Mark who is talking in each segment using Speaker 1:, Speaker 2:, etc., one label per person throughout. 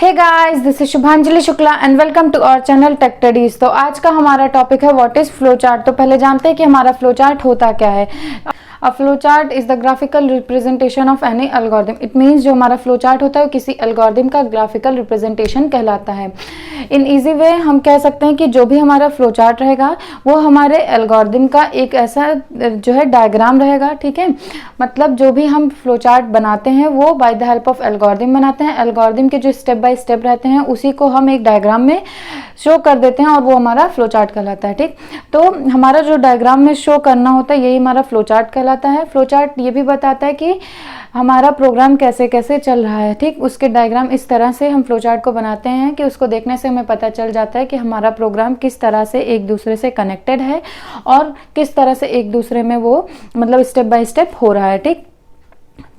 Speaker 1: Hey guys, this is Shubhanjali Shukla and welcome to our channel tech studies. तो आज का हमारा टॉपिक है व्हाट इज फ्लो चार्ट। तो पहले जानते हैं कि हमारा फ्लो चार्ट होता क्या है। A flow chart is the graphical representation of any algorithm. It means जो हमारा फ्लो चार्ट होता है वो किसी एल्गोरिथम का ग्राफिकल रिप्रेजेंटेशन कहलाता है। इन इजी वे हम कह सकते हैं कि जो भी हमारा फ्लो चार्ट रहेगा वो हमारे एल्गोरिथम का एक ऐसा जो है डायग्राम रहेगा। ठीक है, मतलब जो भी हम फ्लो चार्ट बनाते हैं वो by the help of algorithm बनाते हैं। एल्गोरिथम के जो स्टेप बाय स्टेप रहते हैं उसी को हम एक डायग्राम में शो कर देते हैं और वो हमारा फ्लो चार्ट कहलाता है। ठीक, तो हमारा जो डायग्राम में शो करना होता है यही हमारा फ्लो चार्ट कहलाता है। फ्लो चार्ट ये भी बताता है कि हमारा प्रोग्राम कैसे कैसे चल रहा है। ठीक, उसके डायग्राम इस तरह से हम फ्लो चार्ट को बनाते हैं कि उसको देखने से हमें पता चल जाता है कि हमारा प्रोग्राम किस तरह से एक दूसरे से कनेक्टेड है और किस तरह से एक दूसरे में वो मतलब स्टेप बाय स्टेप हो रहा है। ठीक,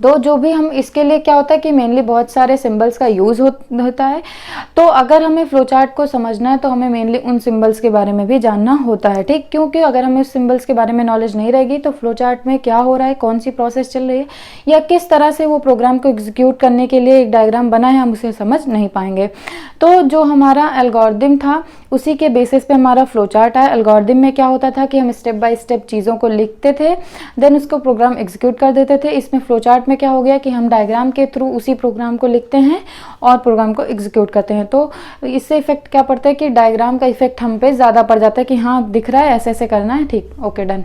Speaker 1: तो जो भी हम इसके लिए क्या होता है कि मेनली बहुत सारे सिंबल्स का यूज होता है। तो अगर हमें फ्लो चार्ट को समझना है तो हमें मेनली उन सिंबल्स के बारे में भी जानना होता है। ठीक, क्योंकि अगर हमें उस सिंबल्स के बारे में नॉलेज नहीं रहेगी तो फ्लो चार्ट में क्या हो रहा है, कौन सी प्रोसेस चल रही है या किस तरह से वो प्रोग्राम को एग्जीक्यूट करने के लिए एक डायग्राम बना है हम उसे समझ नहीं पाएंगे। तो जो हमारा एल्गोरिथम था उसी के बेसिस पे हमारा फ्लो चार्ट आया। एल्गोरिथम में क्या होता था कि हम स्टेप बाय स्टेप चीज़ों को लिखते थे, देन उसको प्रोग्राम एग्जीक्यूट कर देते थे। इसमें फ्लो चार्ट में क्या हो गया कि हम डायग्राम के थ्रू उसी प्रोग्राम को लिखते हैं और प्रोग्राम को एग्जीक्यूट करते हैं। तो इससे इफेक्ट क्या पड़ता है कि डायग्राम का इफेक्ट हम पे ज़्यादा पड़ जाता है कि हाँ दिख रहा है, ऐसे ऐसे करना है, ठीक, ओके, डन।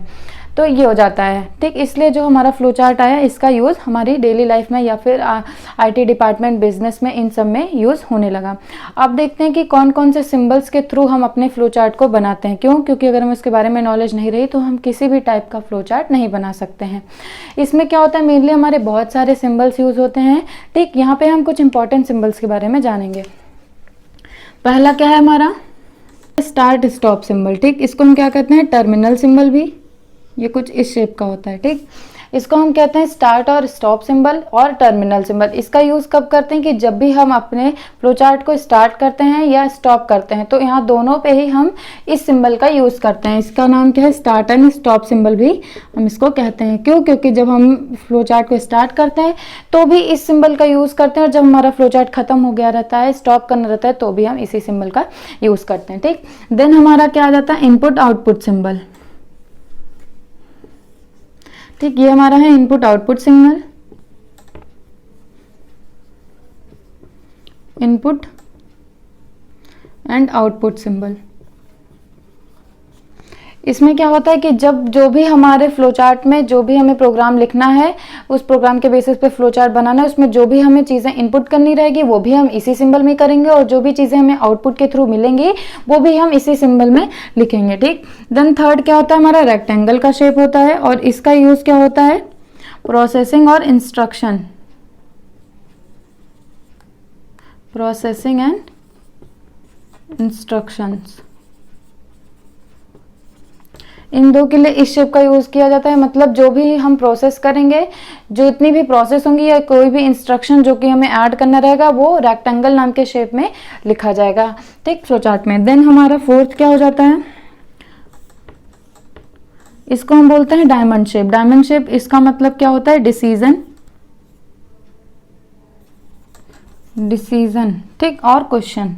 Speaker 1: तो ये हो जाता है। ठीक, इसलिए जो हमारा फ्लो चार्ट आया इसका यूज़ हमारी डेली लाइफ में या फिर आईटी डिपार्टमेंट, बिजनेस में, इन सब में यूज़ होने लगा। अब देखते हैं कि कौन कौन से सिंबल्स के थ्रू हम अपने फ्लो चार्ट को बनाते हैं। क्यों? क्योंकि अगर हमें इसके बारे में नॉलेज नहीं रही तो हम किसी भी टाइप का फ्लो चार्ट नहीं बना सकते हैं। इसमें क्या होता है, मेनली हमारे बहुत सारे सिंबल्स यूज़ होते हैं। ठीक, यहाँ पे हम कुछ इंपॉर्टेंट सिंबल्स के बारे में जानेंगे। पहला क्या है हमारा स्टार्ट स्टॉप सिंबल। ठीक, इसको हम क्या कहते हैं, टर्मिनल सिंबल भी, ये कुछ इस शेप का होता है। ठीक, इसको हम कहते हैं स्टार्ट और स्टॉप सिंबल और टर्मिनल सिंबल। इसका यूज़ कब करते हैं कि जब भी हम अपने फ्लो चार्ट को स्टार्ट करते हैं या स्टॉप करते हैं तो यहाँ दोनों पे ही हम इस सिंबल का यूज़ करते हैं। इसका नाम क्या है, स्टार्ट एंड स्टॉप सिंबल भी हम इसको कहते हैं। क्यों? क्योंकि जब हम फ्लो चार्ट को स्टार्ट करते हैं तो भी इस सिंबल का यूज़ करते हैं और जब हमारा फ्लो चार्ट खत्म हो गया रहता है, स्टॉप करना रहता है, तो भी हम इसी सिंबल का यूज़ करते हैं। ठीक, देन हमारा क्या आ जाता है, इनपुट आउटपुट सिंबल। ठीक, ये हमारा है input output signal, input and output symbol. इसमें क्या होता है कि जब जो भी हमारे फ्लो चार्ट में जो भी हमें प्रोग्राम लिखना है, उस प्रोग्राम के बेसिस पे फ्लो चार्ट बनाना है, उसमें जो भी हमें चीज़ें इनपुट करनी रहेगी वो भी हम इसी सिंबल में करेंगे और जो भी चीज़ें हमें आउटपुट के थ्रू मिलेंगी वो भी हम इसी सिंबल में लिखेंगे। ठीक, देन थर्ड क्या होता है हमारा रेक्टेंगल का शेप होता है और इसका यूज़ क्या होता है, प्रोसेसिंग और इंस्ट्रक्शन, प्रोसेसिंग एंड इंस्ट्रक्शंस, इन दो के लिए इस शेप का यूज़ किया जाता है। मतलब जो भी हम प्रोसेस करेंगे, जो इतनी भी प्रोसेस होंगी या कोई भी इंस्ट्रक्शन जो कि हमें ऐड करना रहेगा वो रेक्टेंगल नाम के शेप में लिखा जाएगा। ठीक, फ्लो चार्ट में। देन हमारा फोर्थ क्या हो जाता है, इसको हम बोलते हैं डायमंड शेप। डायमंड शेप इसका मतलब क्या होता है, डिसीजन, डिसीजन, ठीक, और क्वेश्चन।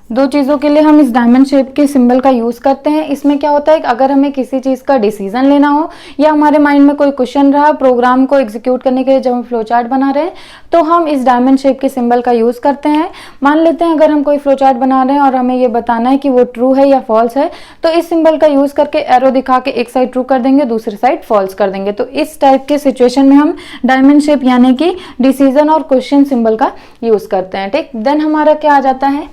Speaker 1: दो चीज़ों के लिए हम इस डायमंड शेप के सिंबल का यूज़ करते हैं। इसमें क्या होता है कि अगर हमें किसी चीज़ का डिसीजन लेना हो या हमारे माइंड में कोई क्वेश्चन रहा प्रोग्राम को एग्जीक्यूट करने के लिए, जब हम फ्लो चार्ट बना रहे हैं तो हम इस डायमंड शेप के सिंबल का यूज़ करते हैं। मान लेते हैं अगर हम कोई फ्लो चार्ट बना रहे हैं और हमें ये बताना है कि वो ट्रू है या फॉल्स है, तो इस सिंबल का यूज़ करके एरो दिखा के एक साइड ट्रू कर देंगे, दूसरी साइड फॉल्स कर देंगे। तो इस टाइप के सिचुएशन में हम डायमंड शेप यानी कि डिसीजन और क्वेश्चन सिंबल का यूज़ करते हैं। ठीक, देन हमारा क्या आ जाता है,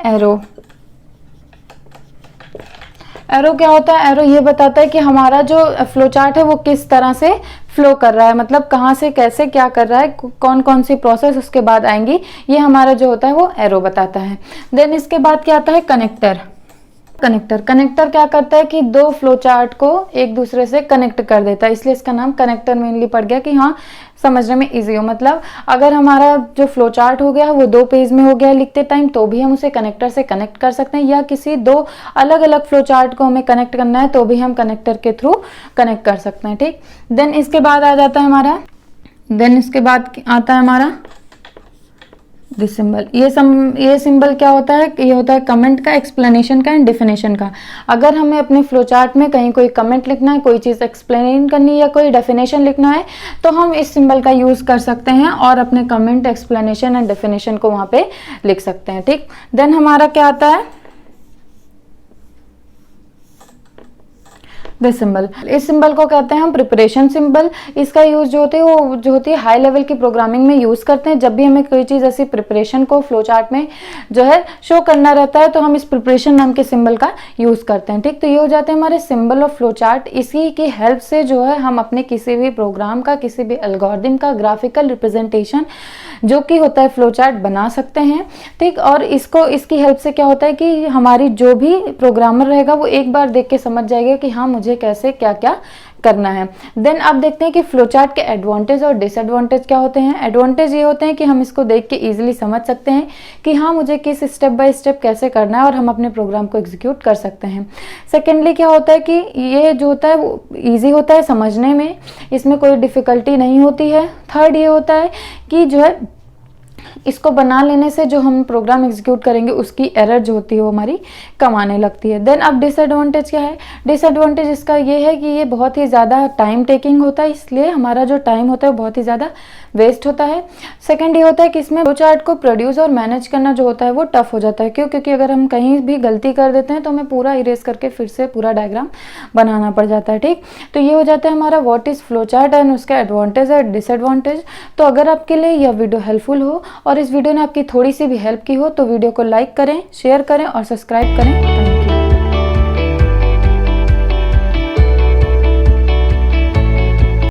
Speaker 1: एरो। एरो क्या होता है, एरो ये बताता है कि हमारा जो फ्लो चार्ट है वो किस तरह से फ्लो कर रहा है, मतलब कहाँ से कैसे क्या कर रहा है, कौन कौन सी प्रोसेस उसके बाद आएंगी, ये हमारा जो होता है वो एरो बताता है। देन इसके बाद क्या आता है, कनेक्टर। कनेक्टर। कनेक्टर क्या करता है कि दो फ्लो चार्ट को एक दूसरे से कनेक्ट कर देता है, इसलिए इसका नाम कनेक्टर मेनली पड़ गया कि हाँ समझने में इजी हो। मतलब अगर हमारा जो फ्लो चार्ट हो गया वो 2 पेज में हो गया लिखते टाइम, तो भी हम उसे कनेक्टर से कनेक्ट कर सकते हैं, या किसी 2 अलग अलग फ्लो चार्ट को हमें कनेक्ट करना है तो भी हम कनेक्टर के थ्रू कनेक्ट कर सकते हैं। ठीक, देन इसके बाद आ जाता है हमारा, देन इसके बाद आता है हमारा दिस सिंबल। ये सिंबल क्या होता है? ये होता है कमेंट का, एक्सप्लेनेशन का एंड डेफिनेशन का। अगर हमें अपने फ्लो चार्ट में कहीं कोई कमेंट लिखना है, कोई चीज़ एक्सप्लेन करनी है या कोई डेफिनेशन लिखना है, तो हम इस सिंबल का यूज़ कर सकते हैं और अपने कमेंट, एक्सप्लेनेशन एंड डेफिनेशन को वहाँ पे लिख सकते हैं। ठीक, देन हमारा क्या आता है दिस सिंबल। इस सिंबल को कहते हैं हम प्रिपरेशन सिंबल। इसका यूज जो होती है हाई लेवल की प्रोग्रामिंग में यूज करते हैं। जब भी हमें कोई चीज ऐसी प्रिपरेशन को फ्लो चार्ट में जो है शो करना रहता है तो हम इस प्रिपरेशन नाम के सिंबल का यूज करते हैं। ठीक, तो ये हो जाते हैं हमारे सिंबल ऑफ फ्लो चार्ट। इसी की हेल्प से जो है हम अपने किसी भी प्रोग्राम का, किसी भी एल्गोरिथम का ग्राफिकल रिप्रेजेंटेशन जो कि होता है फ्लो चार्ट बना सकते हैं। ठीक, और इसकी हेल्प से क्या होता है कि हमारी जो भी प्रोग्रामर रहेगा वो एक बार देख के समझ जाएगा कि हाँ मुझे कैसे क्या क्या करना है। देन अब देखते हैं कि फ्लो चार्ट के एडवांटेज और डिसएडवांटेज क्या होते हैं। एडवांटेज ये होते हैं कि हम इसको देख के इजीली समझ सकते हैं कि हाँ मुझे किस स्टेप बाय स्टेप कैसे करना है और हम अपने प्रोग्राम को एग्जीक्यूट कर सकते हैं। सेकेंडली क्या होता है कि ये जो होता है वो ईजी होता है समझने में, इसमें कोई डिफिकल्टी नहीं होती है। थर्ड ये होता है कि जो है इसको बना लेने से जो हम प्रोग्राम एग्जीक्यूट करेंगे उसकी एरर जो होती है वो हमारी कम आने लगती है। देन अब डिसएडवांटेज क्या है? डिसएडवांटेज इसका ये है कि ये बहुत ही ज़्यादा टाइम टेकिंग होता है, इसलिए हमारा जो टाइम होता है वो बहुत ही ज़्यादा वेस्ट होता है। सेकंड ये होता है कि इसमें फ्लो चार्ट को प्रोड्यूस और मैनेज करना जो होता है वो टफ हो जाता है। क्यों? क्योंकि अगर हम कहीं भी गलती कर देते हैं तो हमें पूरा इरेज करके फिर से पूरा डायग्राम बनाना पड़ जाता है। ठीक, तो ये हो जाता है हमारा what is flow chart and उसका एडवांटेज और डिसएडवांटेज। तो अगर आपके लिए यह वीडियो हेल्पफुल हो और इस वीडियो ने आपकी थोड़ी सी भी हेल्प की हो तो वीडियो को लाइक करें, शेयर करें और सब्सक्राइब करें।